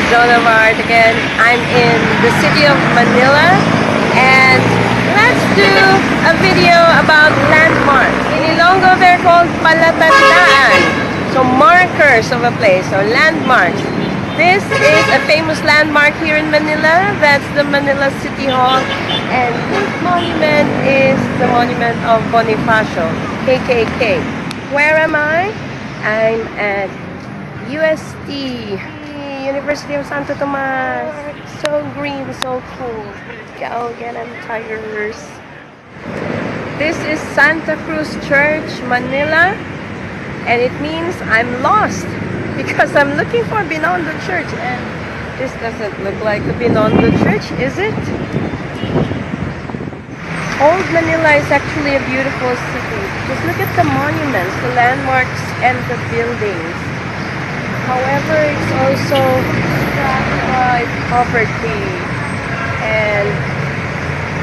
Joan of Arc again. I'm in the city of Manila, and let's do a video about landmarks. In Ilonggo, they're called palatandaan, so markers of a place, or landmarks. This is a famous landmark here in Manila. That's the Manila City Hall, and this monument is the monument of Bonifacio, KKK. Where am I? I'm at UST, University of Santo Tomas. So green, so cool. Go get them, tigers. This is Santa Cruz Church, Manila, and it means I'm lost because I'm looking for Binondo Church, and this doesn't look like the Binondo Church, is it? Old Manila is actually a beautiful city. Just look at the monuments, the landmarks, and the buildings. However, it's also stratified poverty and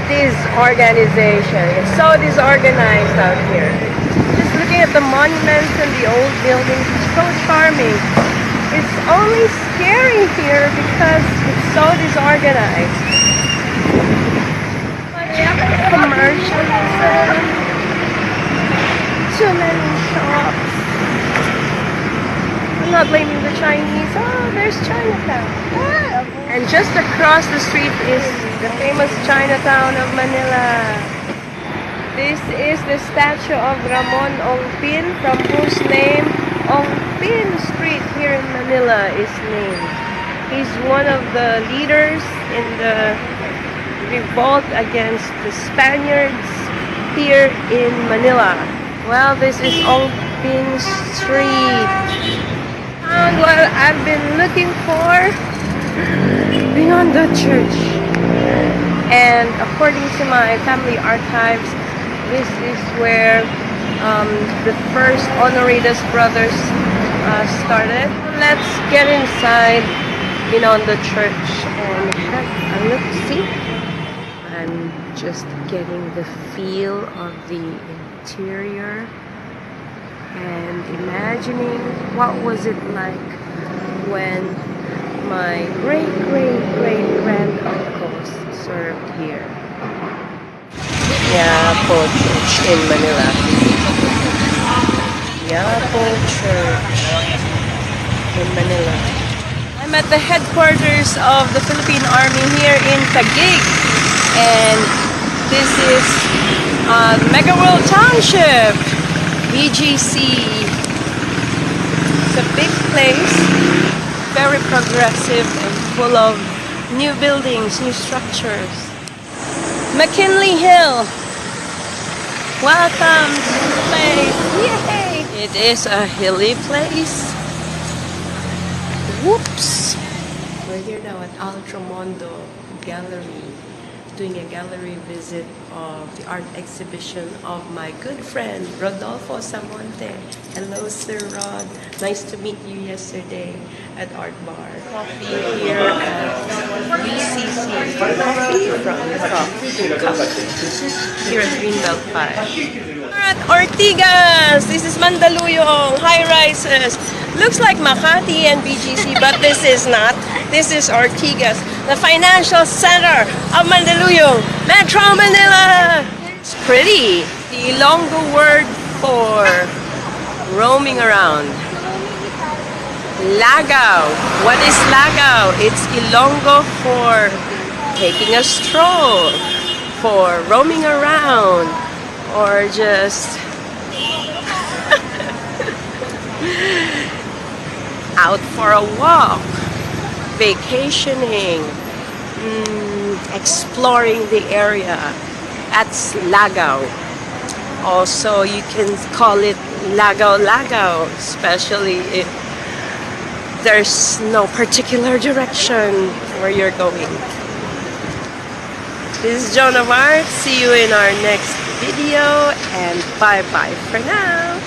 disorganization. It's so disorganized out here. Just looking at the monuments and the old buildings, it's so charming. It's only scary here because it's so disorganized. Commercialism, too many shops. I'm not blaming the Chinese. Oh, there's Chinatown. And just across the street is the famous Chinatown of Manila. This is the statue of Ramon Ongpin, from whose name Ongpin Street here in Manila is named. He's one of the leaders in the revolt against the Spaniards here in Manila. Well, this is Ongpin Street. And what I've been looking for, Binondo Church. And according to my family archives, this is where the first Honoridas brothers started. Let's get inside Binondo Church and have a look. See? I'm just getting the feel of the interior and imagining what was it like when my great-great-great-granduncles served here. Yapo Church in Manila. Yapo Church in Manila. I'm at the headquarters of the Philippine Army here in Taguig, and this is Mega World Township, BGC. It's a big place, very progressive and full of new buildings, new structures. McKinley Hill, welcome to the place. Yay! It is a hilly place. Whoops! We're here now at Altramondo Gallery, doing a gallery visit of the art exhibition of my good friend Rodolfo Samonte. Hello, Sir Rod. Nice to meet you yesterday at Art Bar. Coffee here at UCC. Coffee from Coffee Cup here at Greenbelt 5. We're at Ortigas. This is Mandaluyong, high rises. Looks like Makati and BGC, but this is not. This is Ortigas, the financial center of Mandaluyong, Metro Manila. It's pretty. The Ilonggo word for roaming around. Lagaw. What is lagaw? It's Ilonggo for taking a stroll, for roaming around, or just out for a walk, vacationing, exploring the area. That's lagaw. Also, you can call it lagaw-lagaw, especially if there's no particular direction where you're going. This is Joan of Arc. See you in our next video, and bye-bye for now.